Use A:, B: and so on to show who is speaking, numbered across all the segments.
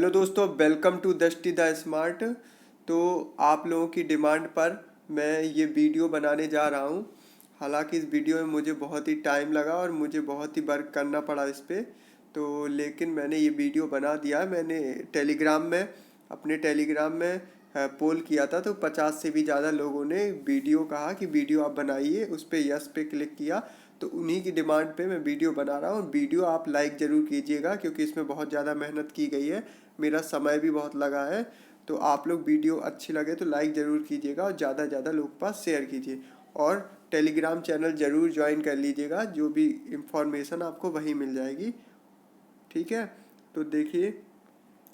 A: Hello दोस्तों, welcome to दृष्टि the smart. तो आप लोगों की डिमांड पर मैं ये वीडियो बनाने जा रहा हूँ। हालांकि इस वीडियो में मुझे बहुत ही टाइम लगा और मुझे बहुत ही वर्क करना पड़ा इस पे। तो लेकिन मैंने ये वीडियो बना दिया। मैंने अपने टेलीग्राम में पोल किया था, तो 50 से भी ज़्यादा लोगों ने वीडियो कहा कि वीडियो आप बनाइए। उस पर यस पे क्लिक किया, तो उन्हीं की डिमांड पे मैं वीडियो बना रहा हूँ। वीडियो आप लाइक ज़रूर कीजिएगा क्योंकि इसमें बहुत ज़्यादा मेहनत की गई है, मेरा समय भी बहुत लगा है। तो आप लोग वीडियो अच्छी लगे तो लाइक ज़रूर कीजिएगा और ज़्यादा से ज़्यादा लोग के पास शेयर कीजिए। और टेलीग्राम चैनल ज़रूर ज्वाइन कर लीजिएगा, जो भी इंफॉर्मेशन आपको वहीं मिल जाएगी। ठीक है, तो देखिए,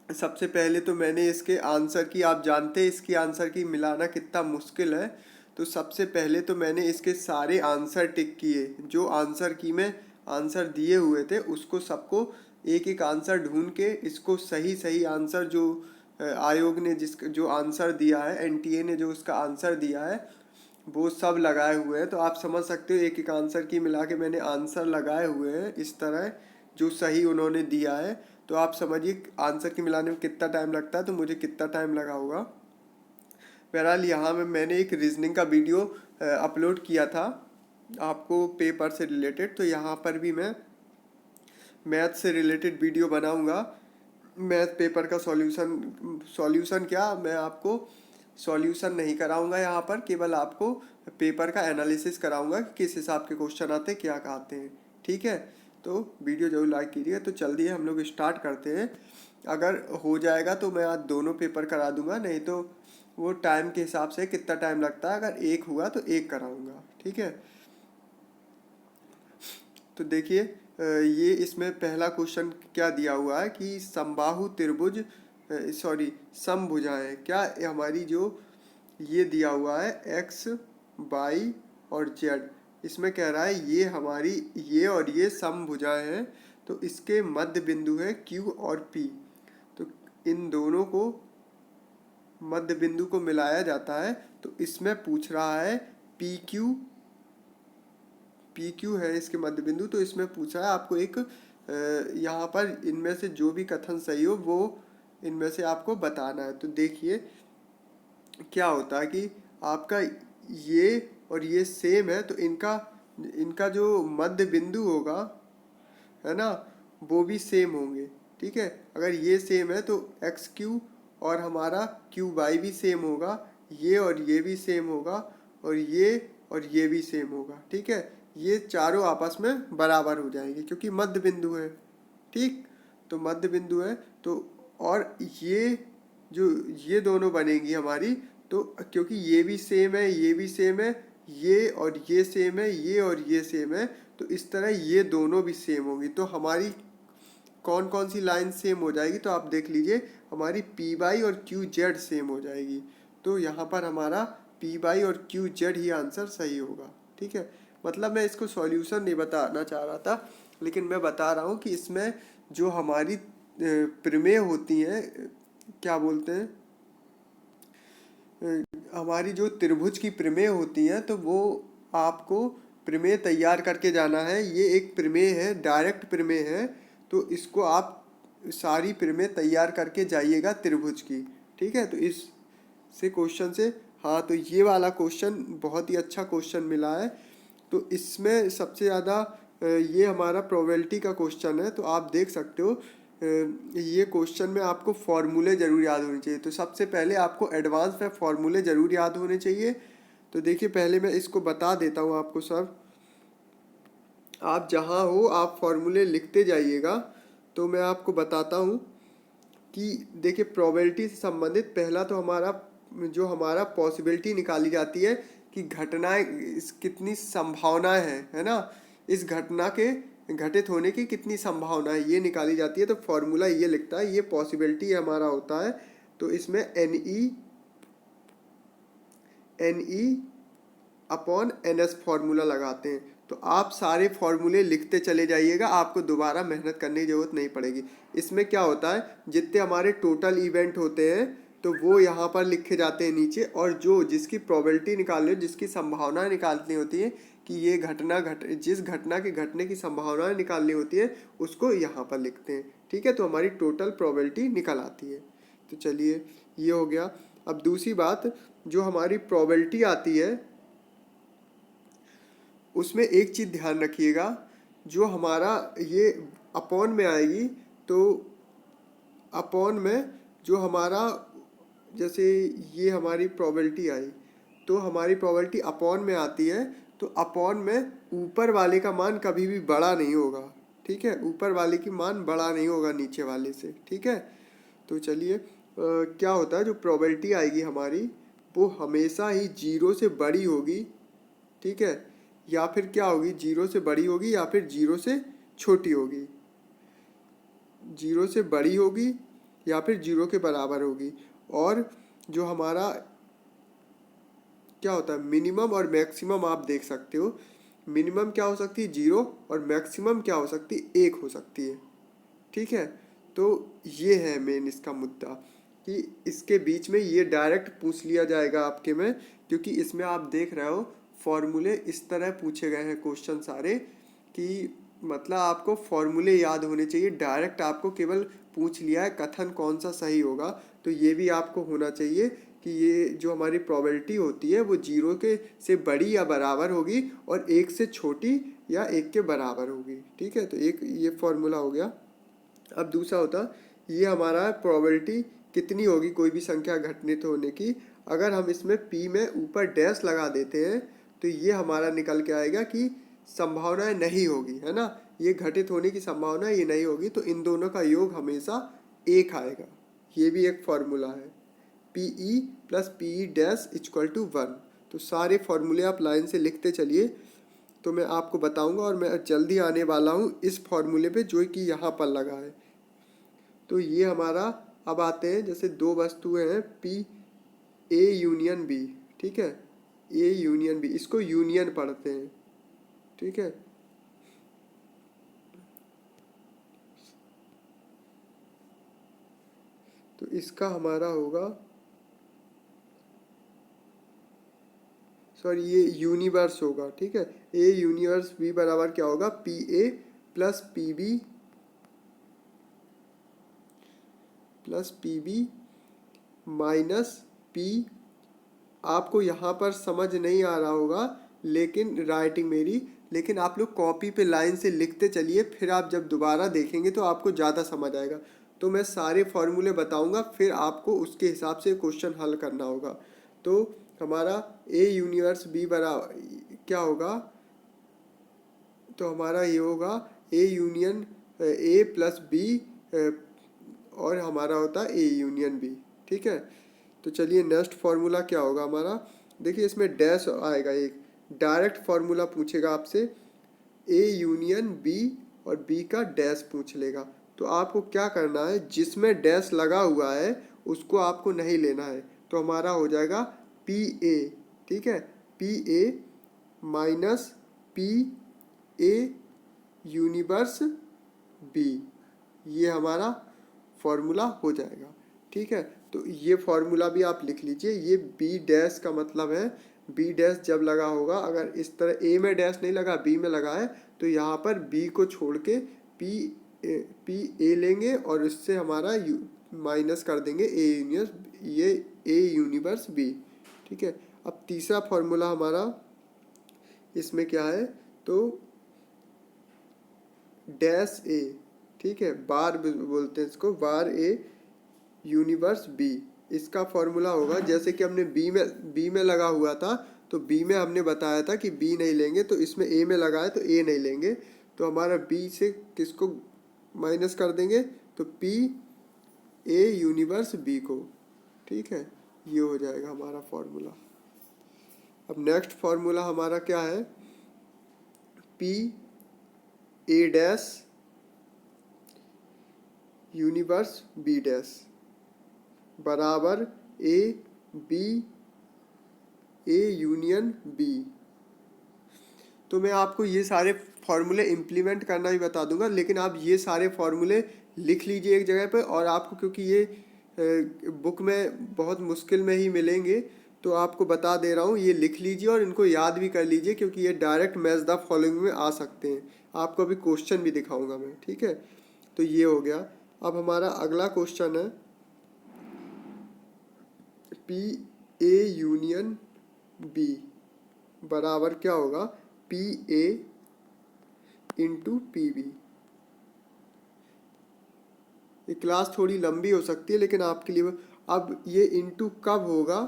A: सबसे पहले तो मैंने इसके आंसर की, आप जानते हैं इसकी आंसर की मिलाना कितना मुश्किल है। तो सबसे पहले तो मैंने इसके सारे आंसर टिक किए। जो आंसर की में आंसर दिए हुए थे उसको सबको एक एक आंसर ढूंढ के इसको सही सही आंसर जो आयोग ने जो आंसर दिया है, एनटीए ने जो उसका आंसर दिया है वो सब लगाए हुए हैं। तो आप समझ सकते हो, एक एक आंसर की मिला के मैंने आंसर लगाए हुए हैं इस तरह जो सही उन्होंने दिया है। तो आप समझिए आंसर की मिलाने में कितना टाइम लगता है, तो मुझे कितना टाइम लगा होगा। बहरहाल यहाँ में मैंने एक रीजनिंग का वीडियो अपलोड किया था आपको पेपर से रिलेटेड, तो यहाँ पर भी मैं मैथ से रिलेटेड वीडियो बनाऊंगा। मैथ पेपर का सॉल्यूशन क्या, मैं आपको सॉल्यूशन नहीं कराऊंगा यहाँ पर, केवल आपको पेपर का एनालिसिस कराऊंगा कि किस हिसाब के क्वेश्चन आते हैं, क्या कहते हैं। ठीक है, तो वीडियो जरूर लाइक कीजिए। तो चलिए हम लोग स्टार्ट करते हैं। अगर हो जाएगा तो मैं आज दोनों पेपर करा दूंगा, नहीं तो वो टाइम के हिसाब से कितना टाइम लगता है, अगर एक हुआ तो एक कराऊंगा। ठीक है, तो देखिए, ये इसमें पहला क्वेश्चन क्या दिया हुआ है कि समबाहु त्रिभुज, सॉरी समभुजाएं, क्या हमारी जो ये दिया हुआ है एक्स वाई और जेड, इसमें कह रहा है ये हमारी ये और ये समभुजाएं हैं। तो इसके मध्य बिंदु है क्यू और पी। तो इन दोनों को मध्य बिंदु को मिलाया जाता है। तो इसमें पूछ रहा है पी क्यू है इसके मध्य बिंदु। तो इसमें पूछा है आपको एक यहाँ पर इनमें से जो भी कथन सही हो वो इनमें से आपको बताना है। तो देखिए क्या होता है कि आपका ये और ये सेम है, तो इनका इनका जो मध्य बिंदु होगा, है ना, वो भी सेम होंगे। ठीक है, अगर ये सेम है तो एक्स क्यू और हमारा क्यू वाई भी सेम होगा, ये और ये भी सेम होगा, और ये भी सेम होगा। ठीक है, ये चारों आपस में बराबर हो जाएंगे क्योंकि मध्य बिंदु है। ठीक, तो मध्य बिंदु है तो, और जो ये दोनों बनेंगी हमारी, तो क्योंकि ये भी सेम है, ये भी सेम है, ये और ये सेम है, ये और ये सेम है, तो इस तरह ये दोनों भी सेम होगी। तो हमारी कौन कौन सी लाइन सेम हो जाएगी, तो आप देख लीजिए हमारी पी वाई और क्यू जेड सेम हो जाएगी। तो यहाँ पर हमारा पी वाई और क्यू जेड ही आंसर सही होगा। ठीक है, मतलब मैं इसको सॉल्यूशन नहीं बताना चाह रहा था, लेकिन मैं बता रहा हूँ कि इसमें जो हमारी प्रमेय होती हैं, क्या बोलते हैं, हमारी जो त्रिभुज की प्रमेय होती हैं, तो वो आपको प्रमेय तैयार करके जाना है। ये एक प्रमेय है, डायरेक्ट प्रमेय है, तो इसको आप सारी प्रमेय तैयार करके जाइएगा त्रिभुज की। ठीक है, तो इस से क्वेश्चन से, हाँ, तो ये वाला क्वेश्चन बहुत ही अच्छा क्वेश्चन मिला है। तो इसमें सबसे ज़्यादा ये हमारा प्रोबेबिलिटी का क्वेश्चन है। तो आप देख सकते हो ये क्वेश्चन में आपको फॉर्मूले ज़रूर याद होने चाहिए। तो सबसे पहले आपको एडवांस में फॉर्मूले ज़रूर याद होने चाहिए। तो देखिए, पहले मैं इसको बता देता हूँ आपको सब। आप जहाँ हो आप फॉर्मूले लिखते जाइएगा। तो मैं आपको बताता हूँ कि देखिए, प्रोबेबिलिटी से संबंधित पहला तो हमारा पॉसिबिलिटी निकाली जाती है कि घटनाएं कितनी संभावनाएं हैं, है ना, इस घटना के घटित होने की कितनी संभावना है, ये निकाली जाती है। तो फॉर्मूला ये लिखता है, ये पॉसिबिलिटी हमारा होता है। तो इसमें N E upon N S formula लगाते हैं। तो आप सारे फॉर्मूले लिखते चले जाइएगा, आपको दोबारा मेहनत करने की जरूरत नहीं पड़ेगी। इसमें क्या होता है, जितने हमारे टोटल इवेंट होते हैं तो वो यहाँ पर लिखे जाते हैं नीचे, और जिसकी प्रोबेबिलिटी निकालनी हो, जिसकी संभावना निकालनी होती है कि ये जिस घटना के घटने की संभावना निकालनी होती है, उसको यहाँ पर लिखते हैं। ठीक है, तो हमारी टोटल प्रोबेबिलिटी निकल आती है। तो चलिए ये हो गया। अब दूसरी बात, जो हमारी प्रोबेबिलिटी आती है उसमें एक चीज़ ध्यान रखिएगा, जो हमारा ये अपॉन में आएगी, तो अपॉन में जो हमारा, जैसे ये हमारी प्रोबेबिलिटी आई, तो हमारी प्रोबेबिलिटी अपॉन में आती है, तो अपॉन में ऊपर वाले का मान कभी भी बड़ा नहीं होगा, ठीक है, ऊपर वाले की मान बड़ा नहीं होगा नीचे वाले से, ठीक है। तो चलिए क्या होता है, जो प्रोबेबिलिटी आएगी हमारी वो हमेशा ही जीरो से बड़ी होगी, ठीक है, या फिर क्या होगी, जीरो से बड़ी होगी या फिर जीरो से छोटी होगी, जीरो से बड़ी होगी या फिर जीरो के बराबर होगी। और जो हमारा क्या होता है, मिनिमम और मैक्सिमम आप देख सकते हो, मिनिमम क्या हो सकती है, जीरो, और मैक्सिमम क्या हो सकती है, एक हो सकती है, ठीक है। तो ये है मेन इसका मुद्दा, कि इसके बीच में ये डायरेक्ट पूछ लिया जाएगा आपके में, क्योंकि इसमें आप देख रहे हो फॉर्मूले इस तरह पूछे गए हैं क्वेश्चन सारे, कि मतलब आपको फॉर्मूले याद होने चाहिए, डायरेक्ट आपको केवल पूछ लिया है कथन कौन सा सही होगा, तो ये भी आपको होना चाहिए कि ये जो हमारी प्रोबेबिलिटी होती है वो जीरो के से बड़ी या बराबर होगी और एक से छोटी या एक के बराबर होगी, ठीक है। तो एक ये फॉर्मूला हो गया। अब दूसरा होता, ये हमारा प्रोबेबिलिटी कितनी होगी कोई भी संख्या घटित होने की, अगर हम इसमें p में ऊपर डैश लगा देते हैं तो ये हमारा निकल के आएगा कि संभावनाएं नहीं होगी, है ना, ये घटित होने की संभावना ये नहीं होगी, तो इन दोनों का योग हमेशा एक आएगा। ये भी एक फॉर्मूला है, P E plus P E dash equal to 1। तो सारे फॉर्मूले आप लाइन से लिखते चलिए, तो मैं आपको बताऊंगा, और मैं जल्दी आने वाला हूँ इस फॉर्मूले पे जो कि यहाँ पर लगा है। तो ये हमारा, अब आते हैं, जैसे दो वस्तुएं हैं पी ए यूनियन बी, ठीक है, ए यूनियन बी, इसको यूनियन पढ़ते हैं, ठीक है। तो इसका हमारा होगा, सॉरी ये यूनिवर्स होगा, ठीक है, ए यूनिवर्स बी बराबर क्या होगा, P A plus P B plus P B minus P. आपको यहाँ पर समझ नहीं आ रहा होगा लेकिन राइटिंग मेरी, लेकिन आप लोग कॉपी पे लाइन से लिखते चलिए, फिर आप जब दोबारा देखेंगे तो आपको ज़्यादा समझ आएगा। तो मैं सारे फॉर्मूले बताऊंगा, फिर आपको उसके हिसाब से क्वेश्चन हल करना होगा। तो हमारा ए यूनिवर्स बी बराबर क्या होगा, तो हमारा ये होगा A union A plus B, और हमारा होता है ए यूनियन बी, ठीक है। तो चलिए नेक्स्ट फार्मूला क्या होगा हमारा, देखिए इसमें डैश आएगा, एक डायरेक्ट फार्मूला पूछेगा आपसे, ए यूनियन बी और बी का डैश पूछ लेगा। तो आपको क्या करना है, जिसमें डैश लगा हुआ है उसको आपको नहीं लेना है, तो हमारा हो जाएगा पी ए, ठीक है, P A minus P A universe B, ये हमारा फॉर्मूला हो जाएगा, ठीक है। तो ये फॉर्मूला भी आप लिख लीजिए, ये बी डैश का मतलब है, बी डैश जब लगा होगा, अगर इस तरह ए में डैश नहीं लगा बी में लगा है, तो यहाँ पर बी को छोड़ के पी ए लेंगे और इससे हमारा माइनस कर देंगे ए यूनिवर्स, ये ए यूनिवर्स बी, ठीक है। अब तीसरा फॉर्मूला हमारा इसमें क्या है, तो डैश ए, ठीक है, बार बोलते हैं इसको, बार ए यूनिवर्स बी, इसका फॉर्मूला होगा, जैसे कि हमने बी में लगा हुआ था, तो बी में हमने बताया था कि बी नहीं लेंगे, तो इसमें ए में लगा है तो ए नहीं लेंगे, तो हमारा बी से किसको माइनस कर देंगे, तो पी ए यूनिवर्स बी को, ठीक है, ये हो जाएगा हमारा फॉर्मूला। अब नेक्स्ट फॉर्मूला हमारा क्या है, P A dash universe B dash बराबर A B A union B. तो मैं आपको ये सारे फॉर्मूले इम्प्लीमेंट करना भी बता दूंगा, लेकिन आप ये सारे फॉर्मूले लिख लीजिए एक जगह पे, और आपको क्योंकि ये बुक में बहुत मुश्किल में ही मिलेंगे, तो आपको बता दे रहा हूँ, ये लिख लीजिए और इनको याद भी कर लीजिए, क्योंकि ये डायरेक्ट मैच द फॉलोइंग में आ सकते हैं। आपको अभी क्वेश्चन भी दिखाऊंगा मैं, ठीक है। तो ये हो गया। अब हमारा अगला क्वेश्चन है पी ए यूनियन बी बराबर क्या होगा, P A into P B. ये क्लास थोड़ी लंबी हो सकती है लेकिन आपके लिए अब ये इंटू कब होगा,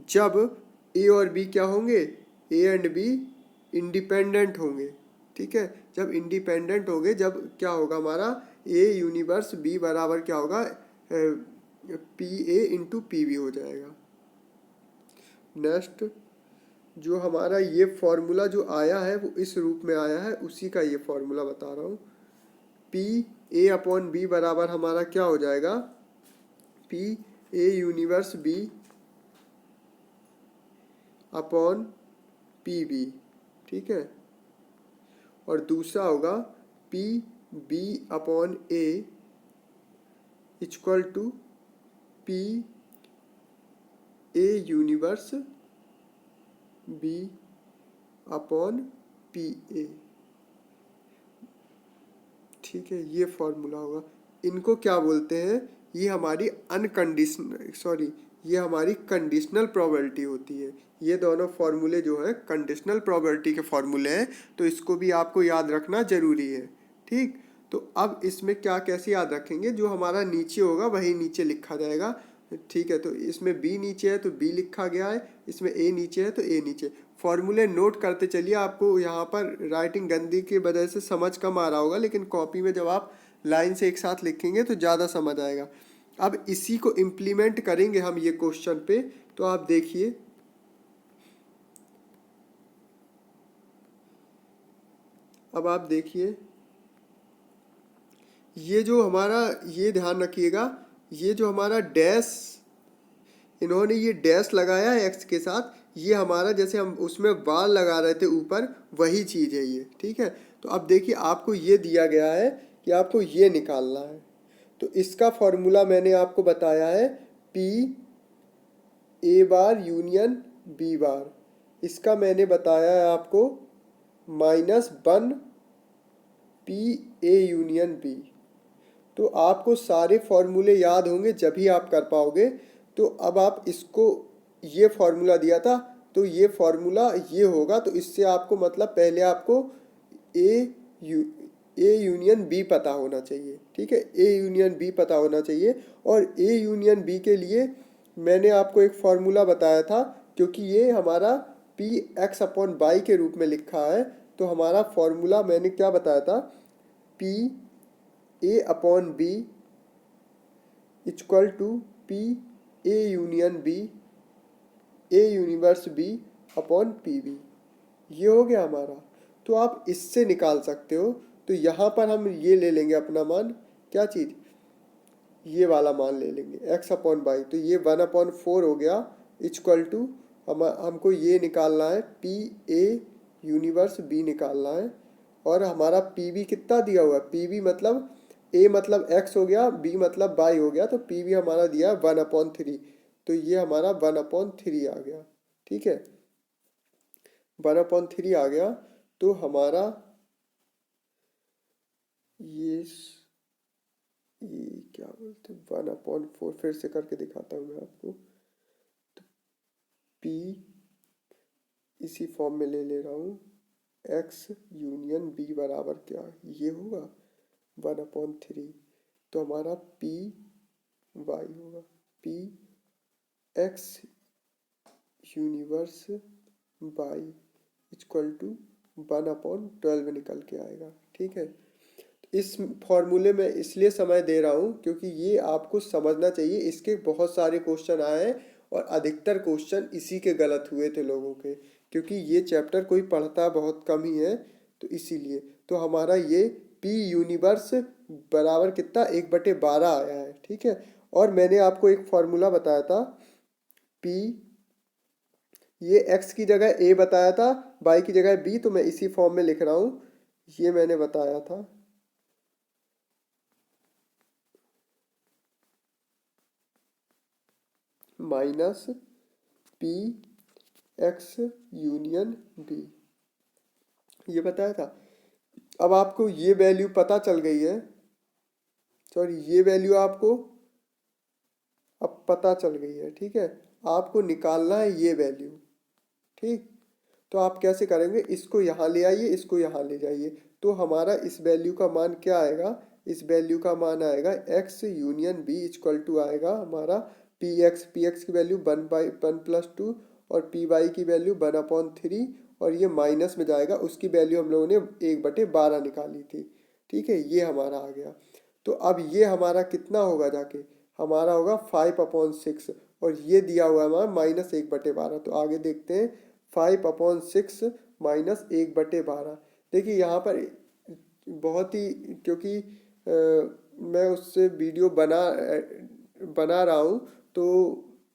A: जब ए और बी क्या होंगे, ए एंड बी इंडिपेंडेंट होंगे। ठीक है, जब इंडिपेंडेंट होंगे, जब क्या होगा हमारा ए यूनिवर्स बी बराबर क्या होगा, P A into P B हो जाएगा। नेक्स्ट जो हमारा ये फॉर्मूला जो आया है वो इस रूप में आया है, उसी का ये फॉर्मूला बता रहा हूँ। पी ए अपॉन बी बराबर हमारा क्या हो जाएगा, P A universe B upon P B. ठीक है, और दूसरा होगा P B upon A equal to P A universe B upon P A. ठीक है, ये फॉर्मूला होगा। इनको क्या बोलते हैं, ये हमारी ये हमारी कंडीशनल प्रोबेबिलिटी होती है। ये दोनों फॉर्मूले जो हैं कंडीशनल प्रोबेबिलिटी के फॉर्मूले हैं, तो इसको भी आपको याद रखना जरूरी है। ठीक, तो अब इसमें क्या कैसे याद रखेंगे, जो हमारा नीचे होगा वही नीचे लिखा जाएगा। ठीक है, तो इसमें बी नीचे है तो बी लिखा गया है, इसमें ए नीचे है तो ए नीचे। फॉर्मूले नोट करते चलिए, आपको यहाँ पर राइटिंग गंदी की वजह से समझ कम आ रहा होगा, लेकिन कॉपी में जब आप लाइन से एक साथ लिखेंगे तो ज़्यादा समझ आएगा। अब इसी को इम्प्लीमेंट करेंगे हम ये क्वेश्चन पे, तो आप देखिए अब आप देखिए ये जो हमारा, ये ध्यान रखिएगा, ये जो हमारा डैश, इन्होंने ये डैश लगाया है एक्स के साथ, ये हमारा जैसे हम उसमें बाल लगा रहे थे ऊपर, वही चीज़ है ये। ठीक है, तो अब देखिए आपको ये दिया गया है कि आपको ये निकालना है, तो इसका फॉर्मूला मैंने आपको बताया है P A bar union B bar. इसका मैंने बताया है आपको -1 पी ए यूनियन बी। तो आपको सारे फॉर्मूले याद होंगे जब ही आप कर पाओगे। तो अब आप इसको, ये फॉर्मूला दिया था तो ये फॉर्मूला ये होगा, तो इससे आपको मतलब पहले आपको ए यूनियन बी पता होना चाहिए। ठीक है, ए यूनियन बी पता होना चाहिए। और ए यूनियन बी के लिए मैंने आपको एक फॉर्मूला बताया था, क्योंकि ये हमारा पी एक्स अपॉन बाई के रूप में लिखा है, तो हमारा फॉर्मूला मैंने क्या बताया था, P A upon B equal to P A union B, A universe B upon P B. ये हो गया हमारा। तो आप इससे निकाल सकते हो। तो यहाँ पर हम ये ले लेंगे अपना मान, क्या चीज़, ये वाला मान ले लेंगे एक्स अपॉन बाई, तो ये 1/4 हो गया इक्वल टू हमको ये निकालना है पी ए यूनिवर्स बी निकालना है। और हमारा पी बी कितना दिया हुआ है, पी बी मतलब ए मतलब एक्स हो गया, बी मतलब बाई हो गया, तो पी बी हमारा दिया 1/3, तो ये हमारा 1/3 आ गया। ठीक है, 1/3 आ गया। तो हमारा ये क्या बोलते हैं, 1/4 फिर से करके दिखाता हूँ मैं आपको। तो पी इसी फॉर्म में ले रहा हूँ, एक्स यूनियन बी बराबर क्या, ये होगा 1/3, तो हमारा पी वाई होगा, P X universe by equal to 1/12 निकल के आएगा। ठीक है, इस फॉर्मूले में इसलिए समय दे रहा हूँ क्योंकि ये आपको समझना चाहिए। इसके बहुत सारे क्वेश्चन आए हैं और अधिकतर क्वेश्चन इसी के गलत हुए थे लोगों के, क्योंकि ये चैप्टर कोई पढ़ता बहुत कम ही है, तो इसीलिए। तो हमारा ये पी यूनिवर्स बराबर कितना 1/12 आया है। ठीक है, और मैंने आपको एक फॉर्मूला बताया था, पी ये एक्स की जगह ए बताया था, बाई की जगह बी, तो मैं इसी फॉर्म में लिख रहा हूँ, ये मैंने बताया था minus P X union B, ये बताया था। अब आपको ये वैल्यू पता चल गई है, सॉरी ये वैल्यू आपको अब पता चल गई है, ठीक है। आपको निकालना है ये वैल्यू, ठीक। तो आप कैसे करेंगे, इसको यहाँ ले आइए, इसको यहाँ ले जाइए, तो हमारा इस वैल्यू का मान क्या आएगा, इस वैल्यू का मान आएगा x union b equal to आएगा हमारा px की वैल्यू 1/1+2 और py की वैल्यू 1/3 और ये माइनस में जाएगा, उसकी वैल्यू हम लोगों ने 1/12 निकाली थी, ठीक है। ये हमारा आ गया। तो अब ये हमारा कितना होगा जाके, हमारा होगा 5/6 और ये दिया हुआ है हमारा -1/12। तो आगे देखते हैं 5/6 -1/12। देखिए यहाँ पर बहुत ही, क्योंकि मैं उससे वीडियो बना रहा हूँ तो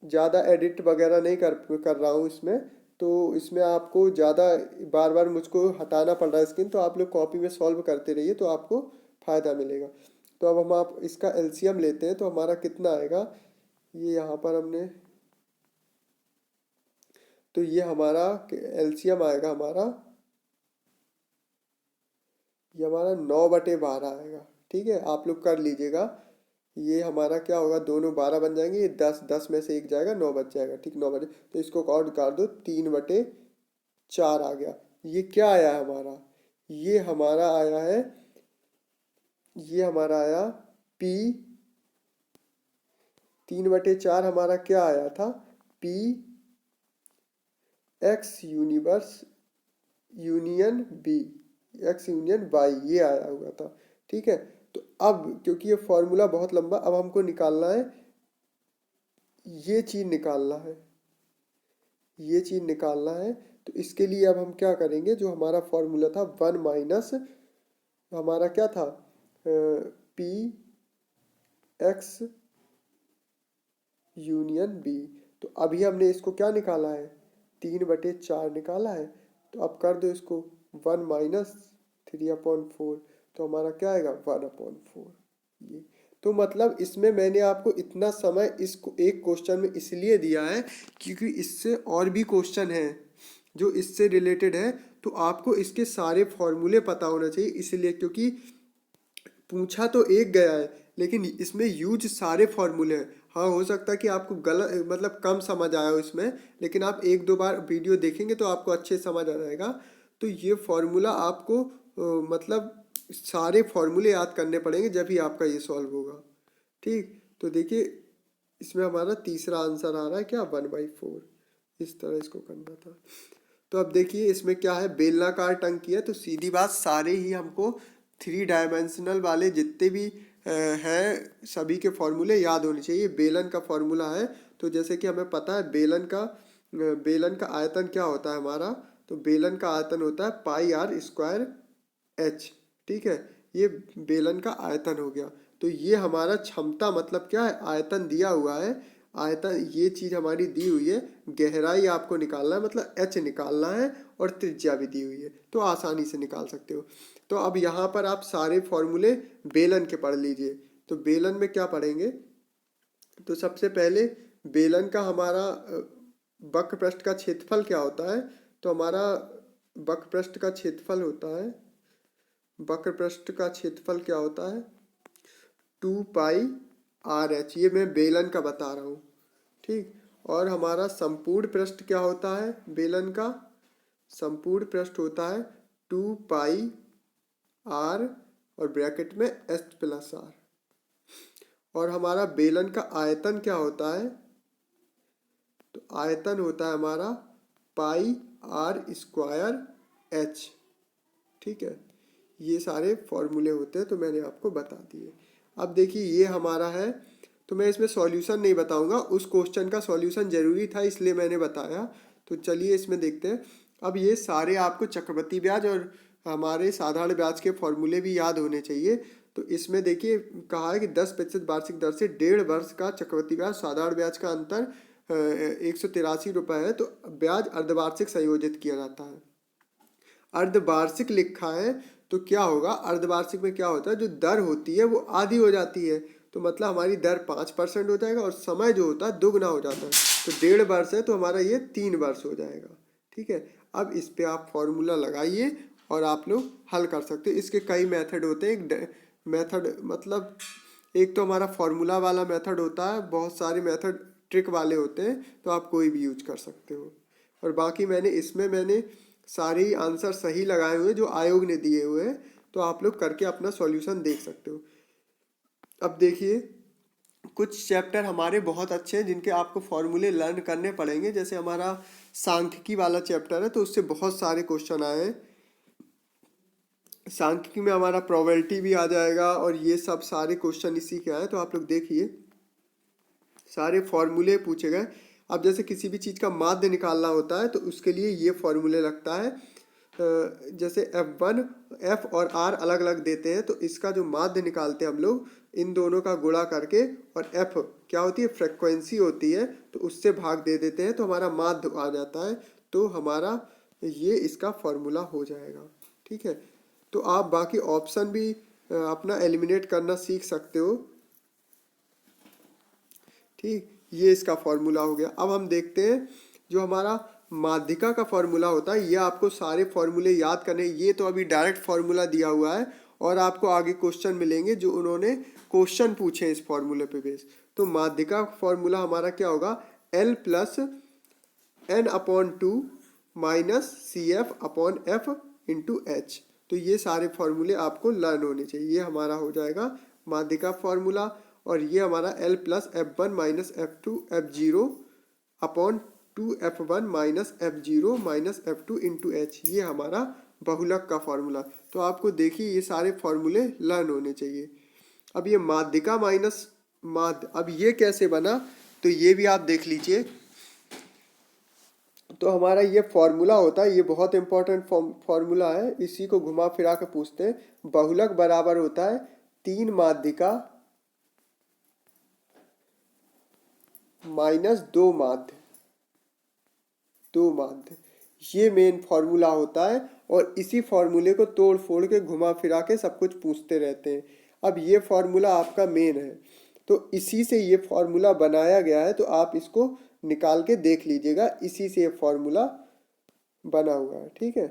A: ज़्यादा एडिट वगैरह नहीं कर रहा हूँ इसमें, तो इसमें आपको ज़्यादा बार बार मुझको हटाना पड़ रहा है स्क्रीन, तो आप लोग कॉपी में सॉल्व करते रहिए तो आपको फ़ायदा मिलेगा। तो अब हम आप इसका एलसीएम लेते हैं तो हमारा कितना आएगा, ये यहाँ पर हमने, तो ये हमारा एलसीएम आएगा हमारा, ये हमारा 9/12 आएगा, ठीक है। आप लोग कर लीजिएगा, ये हमारा क्या होगा, दोनों 12 बन जाएंगे, ये 10 में से एक जाएगा, 9 बच जाएगा, ठीक। 9 बचे तो इसको काउंट कर दो, 3/4 आ गया। ये क्या आया है हमारा, ये हमारा आया है, ये हमारा आया P 3/4 हमारा क्या आया था, P x universe union B x union y, ये आया हुआ था, ठीक है। तो अब क्योंकि ये फॉर्मूला बहुत लंबा, अब हमको निकालना है, ये चीज़ निकालना है, ये चीज़ निकालना है। तो इसके लिए अब हम क्या करेंगे, जो हमारा फॉर्मूला था 1 माइनस हमारा क्या था, P x यूनियन B। तो अभी हमने इसको क्या निकाला है, 3/4 निकाला है। तो अब कर दो इसको 1 माइनस 3/4, तो हमारा क्या आएगा 1/4। ये तो मतलब इसमें मैंने आपको इतना समय इसको एक क्वेश्चन में इसलिए दिया है क्योंकि इससे और भी क्वेश्चन है जो इससे रिलेटेड है, तो आपको इसके सारे फॉर्मूले पता होना चाहिए, इसलिए क्योंकि पूछा तो एक गया है लेकिन इसमें यूज सारे फॉर्मूले हैं। हाँ हो सकता है कि आपको गलत मतलब कम समझ आया हो इसमें, लेकिन आप 1-2 बार वीडियो देखेंगे तो आपको अच्छे समझ आ जाएगा। तो ये फॉर्मूला आपको मतलब सारे फॉर्मूले याद करने पड़ेंगे जब ही आपका ये सॉल्व होगा, ठीक। तो देखिए इसमें हमारा तीसरा आंसर आ रहा है क्या, 1/4, इस तरह इसको करना था। तो अब देखिए इसमें क्या है, बेलनाकार टंकी है, तो सीधी बात सारे ही हमको 3 डायमेंशनल वाले जितने भी हैं सभी के फॉर्मूले याद होने चाहिए। बेलन का फॉर्मूला है, तो जैसे कि हमें पता है बेलन का आयतन क्या होता है हमारा, तो बेलन का आयतन होता है πr²h, ठीक है। ये बेलन का आयतन हो गया। तो ये हमारा क्षमता मतलब क्या है, आयतन दिया हुआ है, आयतन ये चीज़ हमारी दी हुई है, गहराई आपको निकालना है मतलब h निकालना है और त्रिज्या भी दी हुई है, तो आसानी से निकाल सकते हो। तो अब यहाँ पर आप सारे फॉर्मूले बेलन के पढ़ लीजिए। तो बेलन में क्या पढ़ेंगे, तो सबसे पहले बेलन का हमारा वक्र पृष्ठ का क्षेत्रफल क्या होता है, तो हमारा वक्र पृष्ठ का क्षेत्रफल होता है, वक्र पृष्ठ का क्षेत्रफल क्या होता है 2πr/h, ये मैं बेलन का बता रहा हूँ, ठीक। और हमारा संपूर्ण पृष्ठ क्या होता है, बेलन का संपूर्ण पृष्ठ होता है 2πr और ब्रैकेट में s+r। और हमारा बेलन का आयतन क्या होता है, तो आयतन होता है हमारा πr²h, ठीक है। ये सारे फॉर्मूले होते हैं, तो मैंने आपको बता दिए। अब देखिए ये हमारा है, तो मैं इसमें सॉल्यूशन नहीं बताऊंगा, उस क्वेश्चन का सॉल्यूशन जरूरी था इसलिए मैंने बताया। तो चलिए इसमें देखते हैं। अब ये सारे आपको चक्रवृद्धि ब्याज और हमारे साधारण ब्याज के फॉर्मूले भी याद होने चाहिए। तो इसमें देखिए कहा है कि 10% वार्षिक दर से 1.5 वर्ष का चक्रवृद्धि ब्याज, साधारण ब्याज का अंतर 183 रुपये है, तो ब्याज अर्धवार्षिक संयोजित किया जाता है। अर्धवार्षिक लिखा है तो क्या होगा, अर्धवार्षिक में क्या होता है, जो दर होती है वो आधी हो जाती है, तो मतलब हमारी दर 5% हो जाएगा और समय जो होता है दुगना हो जाता है। तो 1.5 वर्ष है तो हमारा ये 3 वर्ष हो जाएगा, ठीक है। अब इस पे आप फॉर्मूला लगाइए और आप लोग हल कर सकते हो। इसके कई मेथड होते हैं, मेथड मतलब एक तो हमारा फॉर्मूला वाला मेथड होता है, बहुत सारे मेथड ट्रिक वाले होते हैं, तो आप कोई भी यूज कर सकते हो। और बाकी मैंने सारे आंसर सही लगाए हुए जो आयोग ने दिए हुए हैं, तो आप लोग करके अपना सॉल्यूशन देख सकते हो। अब देखिए, कुछ चैप्टर हमारे बहुत अच्छे हैं जिनके आपको फॉर्मूले लर्न करने पड़ेंगे। जैसे हमारा सांख्यिकी वाला चैप्टर है, तो उससे बहुत सारे क्वेश्चन आए हैं। सांख्यिकी में हमारा प्रोबेबिलिटी भी आ जाएगा और ये सब सारे क्वेश्चन इसी के आए, तो आप लोग देखिए सारे फॉर्मूले पूछे गए। अब जैसे किसी भी चीज़ का माध्य निकालना होता है तो उसके लिए ये फॉर्मूले लगता है। जैसे F1, F और R अलग अलग देते हैं, तो इसका जो माध्य निकालते हैं हम लोग इन दोनों का गुणा करके, और F क्या होती है, फ्रेक्वेंसी होती है, तो उससे भाग दे देते हैं तो हमारा माध्य आ जाता है। तो हमारा ये इसका फॉर्मूला हो जाएगा। ठीक है, तो आप बाकी ऑप्शन भी अपना एलिमिनेट करना सीख सकते हो। ठीक, ये इसका फॉर्मूला हो गया। अब हम देखते हैं जो हमारा माध्यिका का फॉर्मूला होता है, ये आपको सारे फॉर्मूले याद करने। ये तो अभी डायरेक्ट फॉर्मूला दिया हुआ है और आपको आगे क्वेश्चन मिलेंगे जो उन्होंने क्वेश्चन पूछे हैं इस फॉर्मूले पे बेस। तो माध्यिका फॉर्मूला हमारा क्या होगा, L plus N/2 minus CF/F into H। तो ये सारे फॉर्मूले आपको लर्न होने चाहिए। ये हमारा हो जाएगा माध्यिका फॉर्मूला। और ये हमारा L plus F1 minus F2 F0 upon 2F1 minus F0 minus F2 into H, ये हमारा बहुलक का फॉर्मूला। तो आपको देखिए ये सारे फॉर्मूले लर्न होने चाहिए। अब ये माध्यिका माइनस माध्य, अब ये कैसे बना, तो ये भी आप देख लीजिए। तो हमारा ये फॉर्मूला होता है, ये बहुत इंपॉर्टेंट फॉर्मूला है, इसी को घुमा फिरा के पूछते हैं। बहुलक बराबर होता है 3 माध्यिका माइनस 2 माध्य, 2 माध्य, ये मेन फॉर्मूला होता है। और इसी फॉर्मूले को तोड़ फोड़ के घुमा फिरा के सब कुछ पूछते रहते हैं। अब ये फॉर्मूला आपका मेन है, तो इसी से ये फॉर्मूला बनाया गया है, तो आप इसको निकाल के देख लीजिएगा, इसी से ये फॉर्मूला बना हुआ है। ठीक है,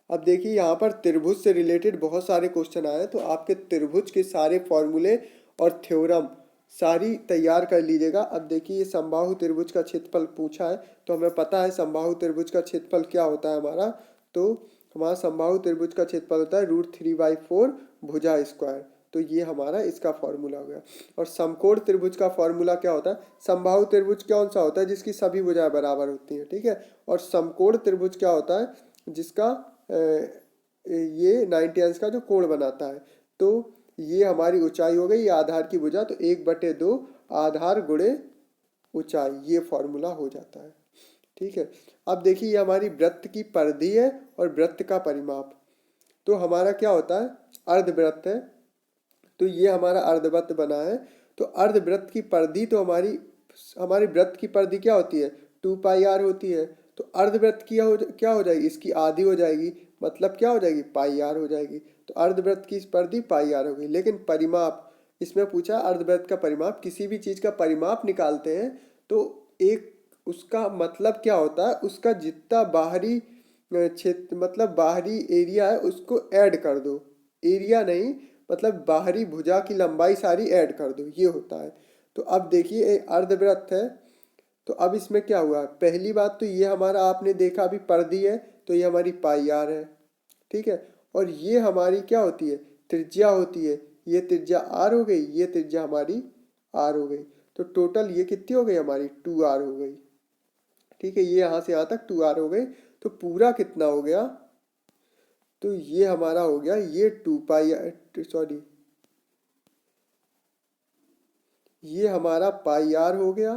A: अब देखिए यहाँ पर त्रिभुज से रिलेटेड बहुत सारे क्वेश्चन आए हैं, तो आपके त्रिभुज के सारे फॉर्मूले और थ्योरम सारी तैयार कर लीजिएगा। अब देखिए ये समबाहु त्रिभुज का क्षेत्रफल पूछा है, तो हमें पता है समबाहु त्रिभुज का क्षेत्रफल क्या होता है हमारा। तो हमारा समबाहु त्रिभुज का क्षेत्रफल होता है √3/4 भुजा स्क्वायर। तो ये हमारा इसका फॉर्मूला हो गया। और समकोण त्रिभुज का फॉर्मूला क्या होता है, समबाहु त्रिभुज कौन सा होता है, जिसकी सभी भुजाएं बराबर होती हैं। ठीक है, और समकोण त्रिभुज क्या होता है, जिसका ये 90 अंश का जो कोण बनाता है। तो ये हमारी ऊंचाई हो गई, ये आधार की भुजा, तो 1/2 आधार गुणे ऊंचाई, ये फॉर्मूला हो जाता है। ठीक है, अब देखिए ये हमारी वृत्त की परिधि है और वृत्त का परिमाप। तो हमारा क्या होता है, अर्धवृत्त है, तो ये हमारा अर्धवृत्त बना है। तो अर्धवृत्त की परिधि, तो हमारी वृत्त की परिधि क्या होती है, 2πr होती है। तो अर्धवृत्त की क्या हो जाएगी, इसकी आधी हो जाएगी, मतलब क्या हो जाएगी, πr हो जाएगी। तो अर्धवृत्त की परिधि πr हो गई। लेकिन परिमाप, इसमें पूछा अर्धवृत्त का परिमाप, किसी भी चीज़ का परिमाप निकालते हैं तो एक उसका मतलब क्या होता है, उसका जितना बाहरी क्षेत्र मतलब बाहरी एरिया है उसको ऐड कर दो, एरिया नहीं, मतलब बाहरी भुजा की लंबाई सारी ऐड कर दो, ये होता है। तो अब देखिए एक अर्धवृत्त है, तो अब इसमें क्या हुआ, पहली बात तो ये हमारा आपने देखा अभी परिधि है, तो ये हमारी πr है। ठीक है, और ये हमारी क्या होती है, त्रिज्या होती है, ये त्रिज्या r हो गई, ये त्रिज्या हमारी r हो गई। तो टोटल ये कितनी हो गई हमारी, 2r हो गई। ठीक है, ये यहाँ से यहाँ तक 2r हो गई। तो पूरा कितना हो गया, तो ये हमारा हो गया, ये 2πr, सॉरी ये हमारा πr हो गया,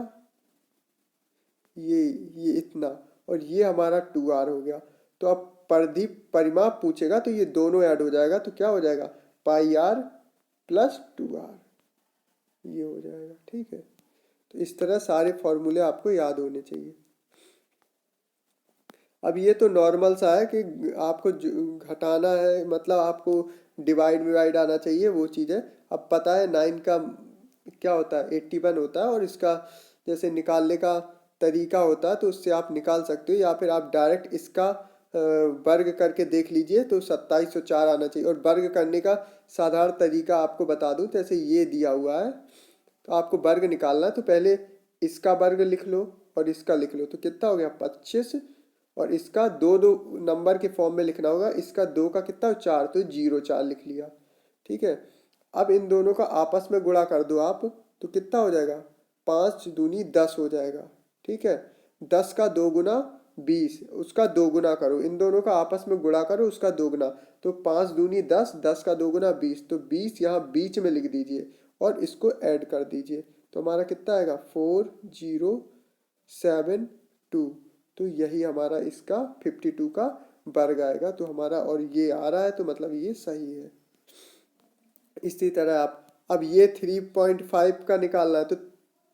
A: ये इतना, और ये हमारा 2r हो गया। तो अब परिधि परिमाप पूछेगा तो ये दोनों ऐड हो जाएगा, तो क्या हो जाएगा, πr प्लस 2r, ये हो जाएगा। ठीक है, तो इस तरह सारे फॉर्मूले आपको याद होने चाहिए। अब ये तो नॉर्मल सा है कि आपको घटाना है, मतलब आपको डिवाइड विवाइड आना चाहिए, वो चीज़ है। अब पता है 9 का क्या होता है, 81 होता है, और इसका जैसे निकालने का तरीका होता है, तो उससे आप निकाल सकते हो, या फिर आप डायरेक्ट इसका वर्ग करके देख लीजिए तो 2704 आना चाहिए। और वर्ग करने का साधारण तरीका आपको बता दूं, जैसे ये दिया हुआ है तो आपको वर्ग निकालना है, तो पहले इसका वर्ग लिख लो और इसका लिख लो, तो कितना हो गया 25। और इसका दो दो नंबर के फॉर्म में लिखना होगा, इसका 2 का कितना 4, तो 0 4 लिख लिया। ठीक है, अब इन दोनों का आपस में गुणा कर दो आप, तो कितना हो जाएगा 5 दूनी 10 हो जाएगा। ठीक है, 10 का 2 गुना 20, उसका 2 गुना करो, इन दोनों का आपस में गुणा करो उसका 2 गुना, तो 5 दूनी 10, 10 का 2 गुना 20, तो 20 यहाँ बीच में लिख दीजिए और इसको ऐड कर दीजिए, तो हमारा कितना आएगा 4072। तो यही हमारा इसका 52 का वर्ग आएगा, तो हमारा और ये आ रहा है तो मतलब ये सही है। इसी तरह आप अब ये 3.5 का निकालना है, तो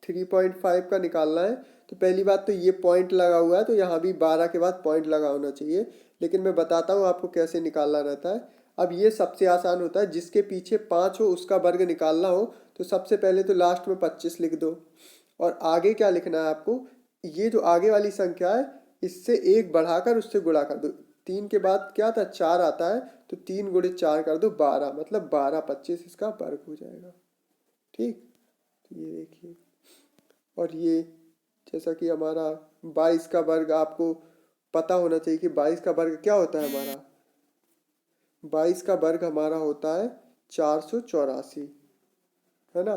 A: 3.5 का निकालना है तो पहली बात तो ये पॉइंट लगा हुआ है तो यहाँ भी 12 के बाद पॉइंट लगा होना चाहिए, लेकिन मैं बताता हूँ आपको कैसे निकालना रहता है। अब ये सबसे आसान होता है, जिसके पीछे 5 हो उसका वर्ग निकालना हो तो सबसे पहले तो लास्ट में 25 लिख दो, और आगे क्या लिखना है आपको, ये जो आगे वाली संख्या है इससे एक बढ़ाकर उससे गुणा कर दो। 3 के बाद क्या था 4 आता है, तो 3 गुणे 4 कर दो 12, मतलब 12 25 इसका वर्ग हो जाएगा। ठीक, तो ये देखिए, और ये जैसा कि हमारा 22 का वर्ग आपको पता होना चाहिए कि 22 का वर्ग क्या होता है हमारा, 22 का वर्ग हमारा होता है 484, है ना,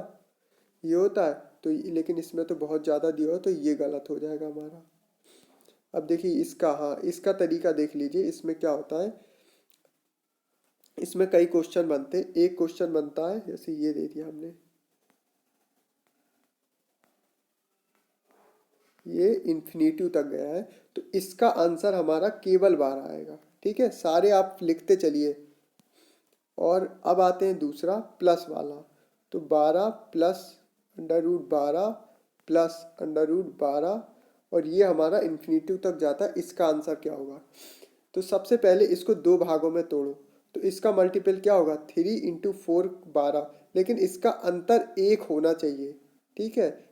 A: ये होता है। तो लेकिन इसमें तो बहुत ज़्यादा दिया हो तो ये गलत हो जाएगा हमारा। अब देखिए इसका, हाँ इसका तरीका देख लीजिए, इसमें क्या होता है, इसमें कई क्वेश्चन बनते हैं। एक क्वेश्चन बनता है जैसे ये दे दिया हमने, ये इन्फिनिटिव तक गया है, तो इसका आंसर हमारा केवल 12 आएगा। ठीक है, सारे आप लिखते चलिए। और अब आते हैं दूसरा प्लस वाला, तो 12 प्लस √12 प्लस √12, और ये हमारा इन्फिनिटिव तक जाता है। इसका आंसर क्या होगा, तो सबसे पहले इसको दो भागों में तोड़ो, तो इसका मल्टीपल क्या होगा 3 × 4 12, लेकिन इसका अंतर 1 होना चाहिए। ठीक है,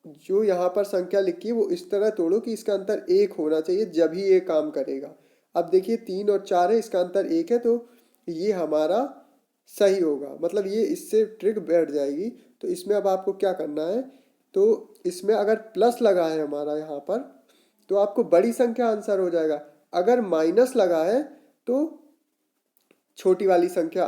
A: जो यहाँ पर संख्या लिखी है वो इस तरह तोड़ो कि इसका अंतर 1 होना चाहिए, जब ही ये काम करेगा। अब देखिए 3 और 4 है, इसका अंतर 1 है, तो ये हमारा सही होगा, मतलब ये इससे ट्रिक बैठ जाएगी। तो इसमें अब आपको क्या करना है, तो इसमें अगर प्लस लगा है हमारा यहाँ पर तो आपको बड़ी संख्या आंसर हो जाएगा, अगर माइनस लगा है तो छोटी वाली संख्या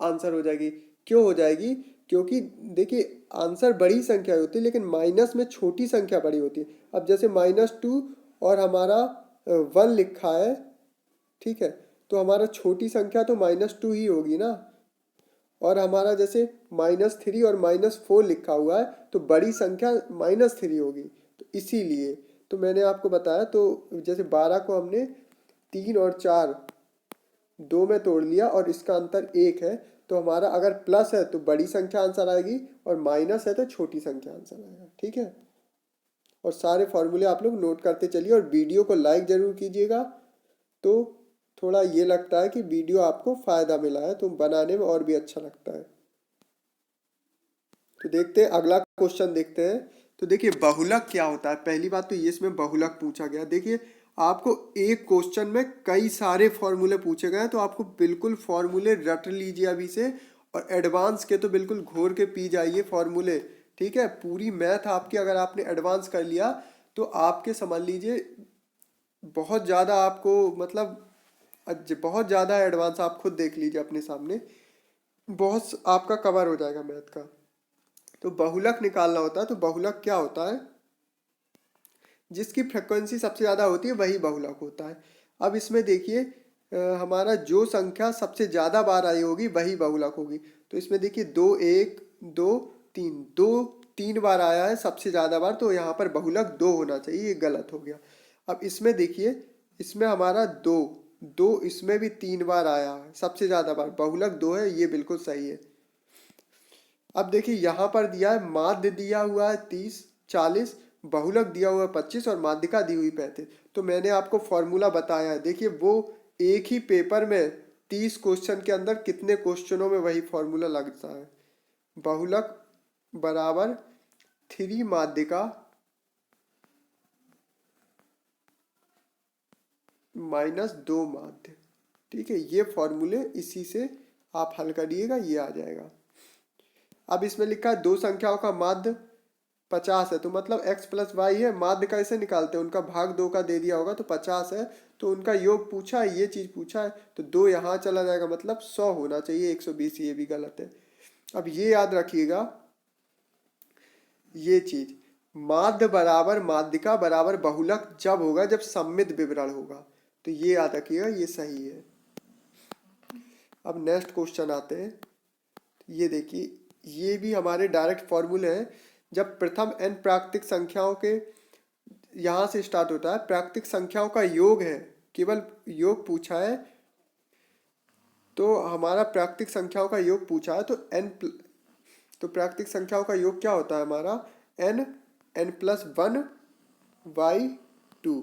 A: आंसर हो जाएगी। क्यों हो जाएगी, क्योंकि देखिए आंसर बड़ी संख्या होती है लेकिन माइनस में छोटी संख्या बड़ी होती है। अब जैसे -2 और हमारा 1 लिखा है, ठीक है, तो हमारा छोटी संख्या तो -2 ही होगी ना, और हमारा जैसे -3 और -4 लिखा हुआ है तो बड़ी संख्या -3 होगी, तो इसीलिए तो मैंने आपको बताया। तो जैसे 12 को हमने 3 और 4 दो में तोड़ लिया और इसका अंतर 1 है, तो हमारा अगर प्लस है तो बड़ी संख्या आंसर आएगी और माइनस है तो छोटी संख्या आंसर आएगा। ठीक है, और सारे फॉर्मूले आप लोग नोट करते चलिए और वीडियो को लाइक ज़रूर कीजिएगा, तो थोड़ा ये लगता है कि वीडियो आपको फ़ायदा मिला है तो बनाने में और भी अच्छा लगता है। तो देखते हैं अगला क्वेश्चन देखते हैं। तो देखिए बहुलक क्या होता है, पहली बात तो ये इसमें बहुलक पूछा गया। देखिए आपको एक क्वेश्चन में कई सारे फॉर्मूले पूछे गए हैं, तो आपको बिल्कुल फॉर्मूले रट लीजिए अभी से, और एडवांस के तो बिल्कुल घोर के पी जाइए फॉर्मूले। ठीक है, पूरी मैथ आपकी अगर आपने एडवांस कर लिया तो आपके समझ लीजिए बहुत ज़्यादा आपको, मतलब बहुत ज़्यादा एडवांस, आप खुद देख लीजिए अपने सामने, बहुत आपका कवर हो जाएगा मैथ का। तो बहुलक निकालना होता है, तो बहुलक क्या होता है, जिसकी फ्रिक्वेंसी सबसे ज़्यादा होती है वही बहुलक होता है। अब इसमें देखिए हमारा जो संख्या सबसे ज़्यादा बार आई होगी वही बहुलक होगी। तो इसमें देखिए 2 1 2 3, 2 3 बार आया है सबसे ज़्यादा बार, तो यहाँ पर बहुलक 2 होना चाहिए, ये गलत हो गया। अब इसमें देखिए, इसमें हमारा 2 2 इसमें भी 3 बार आया है सबसे ज़्यादा बार, बहुलक 2 है, ये बिल्कुल सही है। अब देखिए यहाँ पर दिया है माध्य दिया हुआ है 30 40, बहुलक दिया हुआ है 25 और माध्यिका दी हुई 35। तो मैंने आपको फॉर्मूला बताया है, देखिए वो एक ही पेपर में 30 क्वेश्चन के अंदर कितने क्वेश्चनों में वही फॉर्मूला लगता है। बहुलक बराबर 3 माध्यिका माइनस 2 माध्य। ठीक है, ये फॉर्मूले इसी से आप हल करिएगा, ये आ जाएगा। अब इसमें लिखा है दो संख्याओं का माध्य 50 है, तो मतलब x प्लस वाई है, माध्य कैसे निकालते हैं, उनका भाग 2 का दे दिया होगा तो 50 है, तो उनका योग पूछा है, ये चीज़ पूछा है, तो 2 यहाँ चला जाएगा, मतलब 100 होना चाहिए, 120 ये भी गलत है। अब ये याद रखिएगा, ये चीज़ माध्य बराबर माध्यिका बराबर बहुलक जब होगा जब सम्मित विवरण होगा, तो ये याद रखिएगा, ये सही है। अब नेक्स्ट क्वेश्चन आते हैं, ये देखिए, ये भी हमारे डायरेक्ट फॉर्मूले हैं। जब प्रथम n प्राकृतिक संख्याओं के, यहाँ से स्टार्ट होता है, प्राकृतिक संख्याओं का योग है, केवल योग पूछा है, तो हमारा प्राकृतिक संख्याओं का योग पूछा है, तो प्राकृतिक संख्याओं का योग क्या होता है हमारा, n n+1/2।